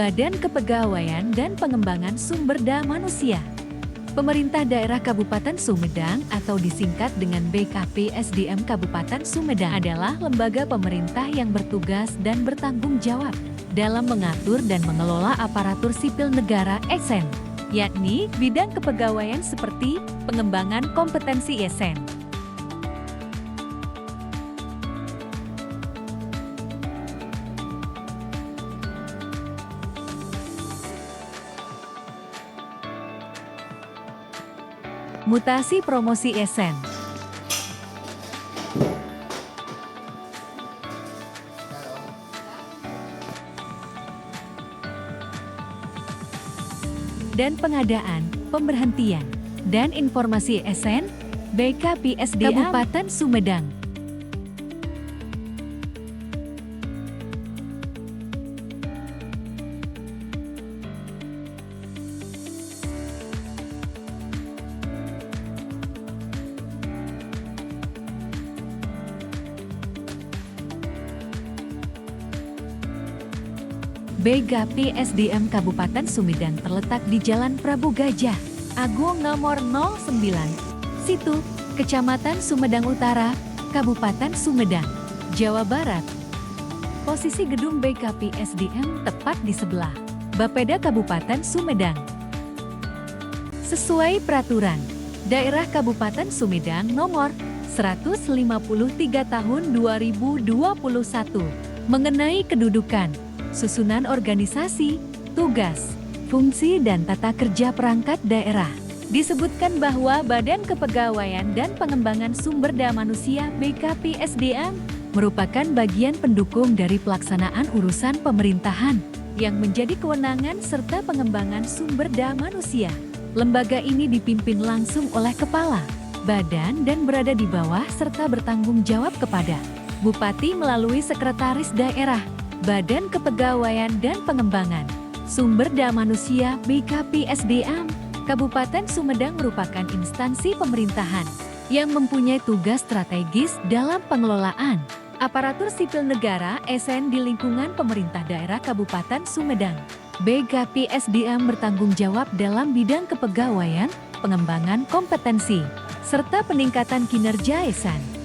Badan Kepegawaian dan Pengembangan Sumber Daya Manusia. Pemerintah Daerah Kabupaten Sumedang atau disingkat dengan BKP-SDM Kabupaten Sumedang adalah lembaga pemerintah yang bertugas dan bertanggung jawab dalam mengatur dan mengelola aparatur sipil negara ASN, yakni bidang kepegawaian seperti pengembangan kompetensi ASN. Mutasi promosi ASN. Dan pengadaan, pemberhentian, dan informasi ASN, BKP-SDM Kabupaten Sumedang. BKP-SDM Kabupaten Sumedang terletak di Jalan Prabu Gajah Agung nomor 09, Situ, Kecamatan Sumedang Utara, Kabupaten Sumedang, Jawa Barat. Posisi gedung BKP-SDM tepat di sebelah Bapeda Kabupaten Sumedang. Sesuai Peraturan Daerah Kabupaten Sumedang nomor 153 tahun 2021 mengenai kedudukan, susunan organisasi, tugas, fungsi dan tata kerja perangkat daerah. Disebutkan bahwa Badan Kepegawaian dan Pengembangan Sumber Daya Manusia BKP-SDM merupakan bagian pendukung dari pelaksanaan urusan pemerintahan yang menjadi kewenangan serta pengembangan sumber daya manusia. Lembaga ini dipimpin langsung oleh kepala badan dan berada di bawah serta bertanggung jawab kepada Bupati melalui Sekretaris Daerah Badan Kepegawaian dan Pengembangan Sumber Daya Manusia BKP-SDM Kabupaten Sumedang merupakan instansi pemerintahan yang mempunyai tugas strategis dalam pengelolaan aparatur sipil negara ASN di lingkungan pemerintah daerah Kabupaten Sumedang. BKP-SDM bertanggung jawab dalam bidang kepegawaian, pengembangan kompetensi, serta peningkatan kinerja ASN.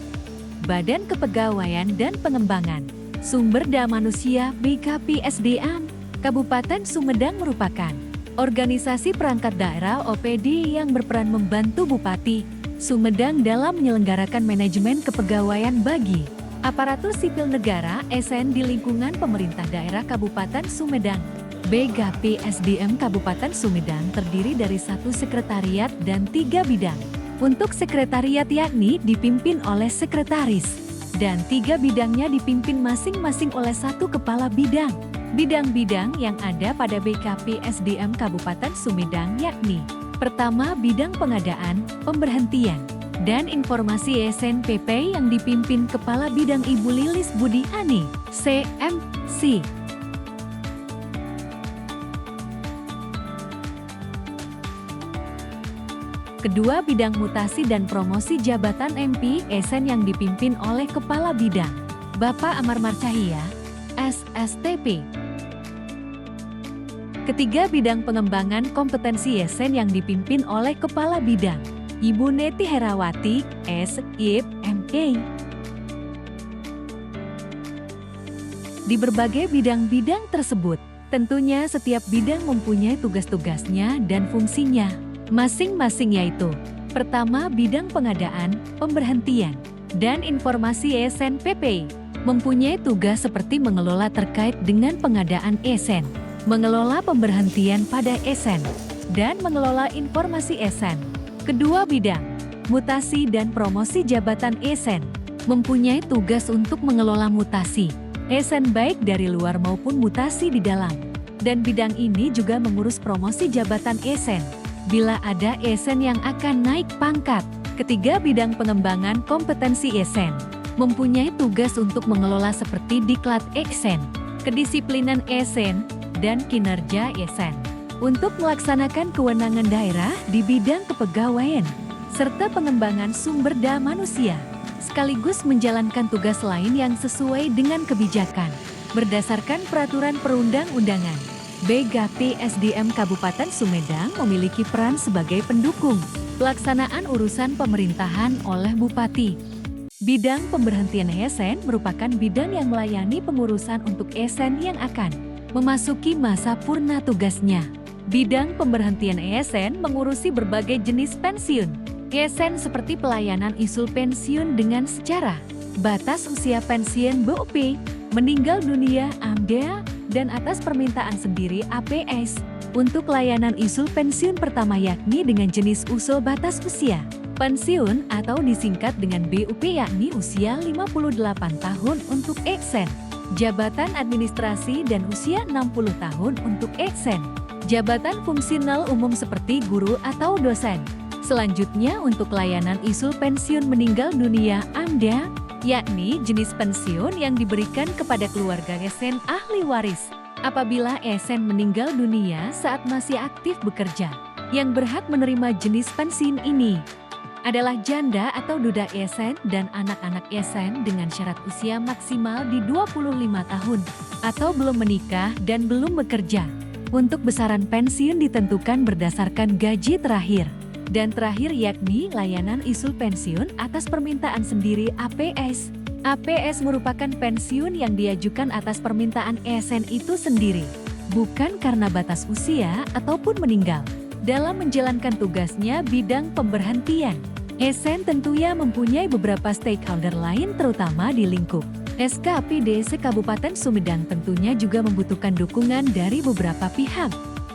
Badan Kepegawaian dan Pengembangan Sumber Daya Manusia BKP-SDM Kabupaten Sumedang merupakan organisasi perangkat daerah OPD yang berperan membantu Bupati Sumedang dalam menyelenggarakan manajemen kepegawaian bagi aparatur sipil negara ASN di lingkungan pemerintah daerah Kabupaten Sumedang. BKP-SDM Kabupaten Sumedang terdiri dari 1 sekretariat dan 3 bidang. Untuk sekretariat yakni dipimpin oleh sekretaris, dan 3 bidangnya dipimpin masing-masing oleh 1 kepala bidang. Bidang-bidang yang ada pada BKP-SDM Kabupaten Sumedang yakni: pertama, bidang pengadaan, pemberhentian, dan informasi SNPP yang dipimpin Kepala Bidang Ibu Lilis Budi Ani, CMC. Kedua, bidang mutasi dan promosi jabatan MP ASN yang dipimpin oleh Kepala Bidang, Bapak Amar Marcahya, SSTP. Ketiga, bidang pengembangan kompetensi ASN yang dipimpin oleh Kepala Bidang, Ibu Neti Herawati, SIP-MK. Di berbagai bidang-bidang tersebut, tentunya setiap bidang mempunyai tugas-tugasnya dan fungsinya masing-masing, yaitu: pertama, bidang pengadaan, pemberhentian, dan informasi SNPP mempunyai tugas seperti mengelola terkait dengan pengadaan ASN, mengelola pemberhentian pada ASN, dan mengelola informasi ASN. Kedua, bidang mutasi dan promosi jabatan ASN mempunyai tugas untuk mengelola mutasi ASN baik dari luar maupun mutasi di dalam. Dan bidang ini juga mengurus promosi jabatan ASN bila ada ASN yang akan naik pangkat. Ketiga, bidang pengembangan kompetensi ASN mempunyai tugas untuk mengelola seperti diklat ASN, kedisiplinan ASN, dan kinerja ASN untuk melaksanakan kewenangan daerah di bidang kepegawaian serta pengembangan sumber daya manusia, sekaligus menjalankan tugas lain yang sesuai dengan kebijakan berdasarkan peraturan perundang-undangan BKP-SDM Kabupaten Sumedang memiliki peran sebagai pendukung pelaksanaan urusan pemerintahan oleh Bupati. Bidang pemberhentian ASN merupakan bidang yang melayani pengurusan untuk ASN yang akan memasuki masa purna tugasnya. Bidang pemberhentian ASN mengurusi berbagai jenis pensiun ASN seperti pelayanan isul pensiun dengan secara batas usia pensiun BUP, meninggal dunia AMDA, dan atas permintaan sendiri APS. Untuk layanan isul pensiun pertama yakni dengan jenis usul batas usia pensiun atau disingkat dengan BUP yakni usia 58 tahun untuk ASN. Jabatan administrasi dan usia 60 tahun untuk ASN. Jabatan fungsional umum seperti guru atau dosen. Selanjutnya untuk layanan isul pensiun meninggal dunia AMDA, yakni jenis pensiun yang diberikan kepada keluarga ASN ahli waris. Apabila ASN meninggal dunia saat masih aktif bekerja, yang berhak menerima jenis pensiun ini adalah janda atau duda ASN dan anak-anak ASN dengan syarat usia maksimal di 25 tahun atau belum menikah dan belum bekerja. Untuk besaran pensiun ditentukan berdasarkan gaji terakhir. Dan terakhir yakni layanan isul pensiun atas permintaan sendiri APS. APS merupakan pensiun yang diajukan atas permintaan ASN itu sendiri, bukan karena batas usia ataupun meninggal. Dalam menjalankan tugasnya bidang pemberhentian, ASN tentunya mempunyai beberapa stakeholder lain terutama di lingkup SKPDC Kabupaten Sumedang tentunya juga membutuhkan dukungan dari beberapa pihak,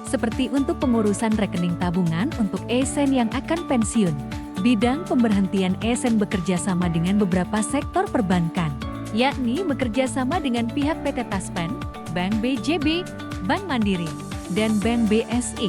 seperti untuk pengurusan rekening tabungan untuk ASN yang akan pensiun. Bidang pemberhentian ASN bekerja sama dengan beberapa sektor perbankan, yakni bekerja sama dengan pihak PT Taspen, Bank BJB, Bank Mandiri, dan Bank BSI.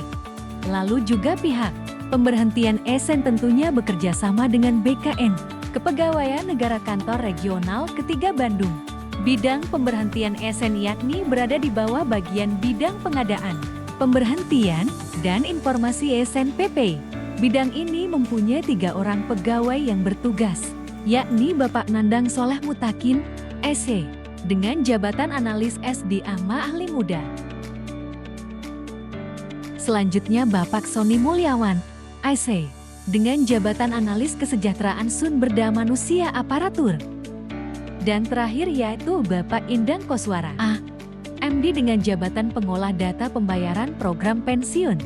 Lalu juga pihak pemberhentian ASN tentunya bekerja sama dengan BKN, Kepegawaian Negara Kantor Regional Ketiga Bandung. Bidang pemberhentian ASN yakni berada di bawah bagian bidang pengadaan, pemberhentian, dan informasi ASN PP. Bidang ini mempunyai 3 orang pegawai yang bertugas, yakni Bapak Nandang Soleh Mutakin, SC, dengan jabatan analis SD AMA Ahli Muda. Selanjutnya Bapak Sony Mulyawan, IC, dengan jabatan analis kesejahteraan sumber daya manusia aparatur. Dan terakhir yaitu Bapak Indang Koswara, A, MD dengan jabatan pengolah data pembayaran program pensiun.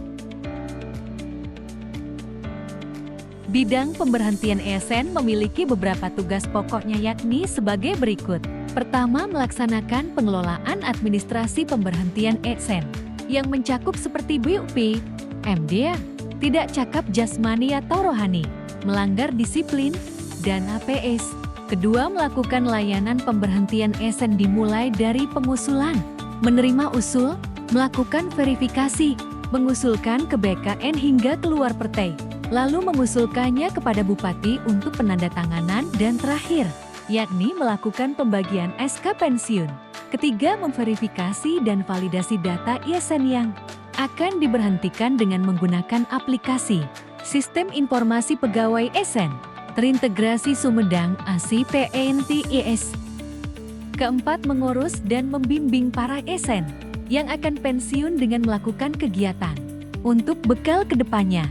Bidang pemberhentian ASN memiliki beberapa tugas pokoknya yakni sebagai berikut. Pertama, melaksanakan pengelolaan administrasi pemberhentian ASN yang mencakup seperti BUP, MDA, tidak cakap jasmani atau rohani, melanggar disiplin, dan APS. Kedua, melakukan layanan pemberhentian ASN dimulai dari pengusulan, menerima usul, melakukan verifikasi, mengusulkan ke BKN hingga keluar pertai, lalu mengusulkannya kepada Bupati untuk penandatanganan dan terakhir, yakni melakukan pembagian SK pensiun. Ketiga, memverifikasi dan validasi data ASN yang akan diberhentikan dengan menggunakan aplikasi Sistem Informasi Pegawai ASN terintegrasi Sumedang ASI-PNTIS. Keempat, mengurus dan membimbing para ASN yang akan pensiun dengan melakukan kegiatan untuk bekal kedepannya.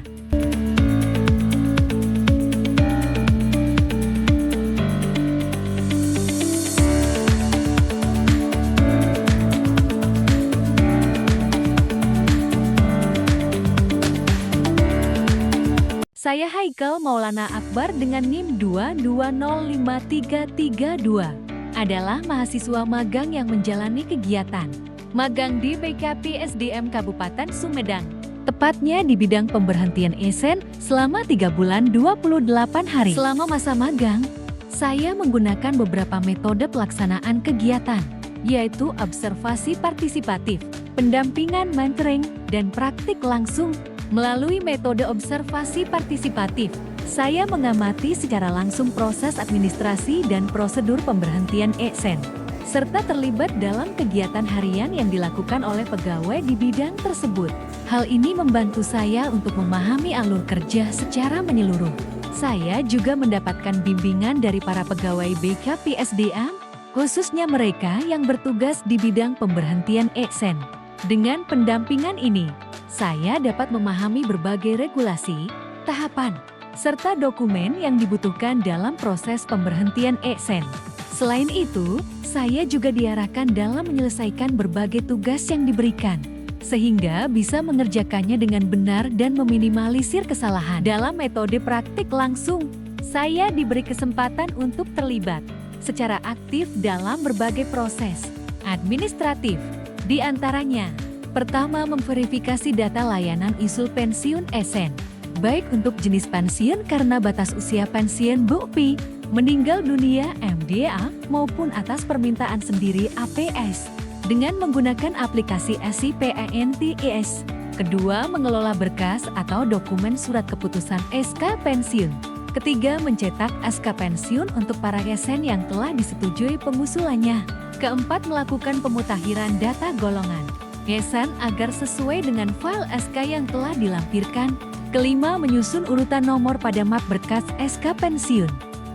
Saya Haikal Maulana Akbar dengan NIM 2205332, adalah mahasiswa magang yang menjalani kegiatan magang di BKP-SDM Kabupaten Sumedang, tepatnya di bidang pemberhentian ASN selama 3 bulan 28 hari. Selama masa magang, saya menggunakan beberapa metode pelaksanaan kegiatan, yaitu observasi partisipatif, pendampingan mentoring, dan praktik langsung. Melalui metode observasi partisipatif, saya mengamati secara langsung proses administrasi dan prosedur pemberhentian ASN, serta terlibat dalam kegiatan harian yang dilakukan oleh pegawai di bidang tersebut. Hal ini membantu saya untuk memahami alur kerja secara menyeluruh. Saya juga mendapatkan bimbingan dari para pegawai BKP-SDM, khususnya mereka yang bertugas di bidang pemberhentian ASN. Dengan pendampingan ini, saya dapat memahami berbagai regulasi, tahapan, serta dokumen yang dibutuhkan dalam proses pemberhentian ASN. Selain itu, saya juga diarahkan dalam menyelesaikan berbagai tugas yang diberikan, sehingga bisa mengerjakannya dengan benar dan meminimalisir kesalahan. Dalam metode praktik langsung, saya diberi kesempatan untuk terlibat secara aktif dalam berbagai proses administratif. Di antaranya, pertama, memverifikasi data layanan usul pensiun ASN, baik untuk jenis pensiun karena batas usia pensiun BUPI, meninggal dunia MDA, maupun atas permintaan sendiri APS, dengan menggunakan aplikasi SIPENTIS. Kedua, mengelola berkas atau dokumen surat keputusan SK pensiun. Ketiga, mencetak SK pensiun untuk para ASN yang telah disetujui pengusulannya. Keempat, melakukan pemutakhiran data golongan ASN agar sesuai dengan file SK yang telah dilampirkan. Kelima, menyusun urutan nomor pada map berkas SK pensiun,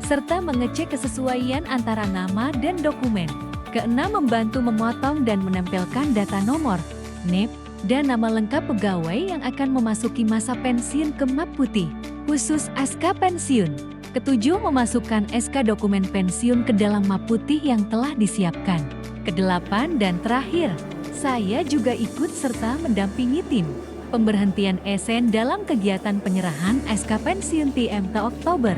serta mengecek kesesuaian antara nama dan dokumen. Keenam, membantu memotong dan menempelkan data nomor, NIP, dan nama lengkap pegawai yang akan memasuki masa pensiun ke map putih khusus SK pensiun. Ketujuh, memasukkan SK dokumen pensiun ke dalam map putih yang telah disiapkan. Kedelapan dan terakhir, saya juga ikut serta mendampingi tim pemberhentian ASN dalam kegiatan penyerahan SK pensiun TMT Oktober,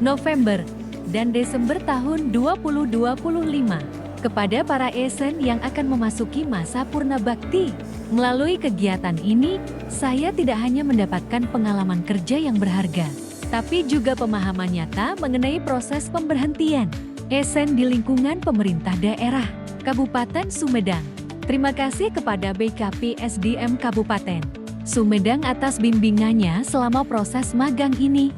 November, dan Desember tahun 2025 kepada para ASN yang akan memasuki masa purna bakti. Melalui kegiatan ini, saya tidak hanya mendapatkan pengalaman kerja yang berharga, tapi juga pemahaman nyata mengenai proses pemberhentian ASN di lingkungan pemerintah daerah Kabupaten Sumedang. Terima kasih kepada BKP SDM Kabupaten Sumedang atas bimbingannya selama proses magang ini.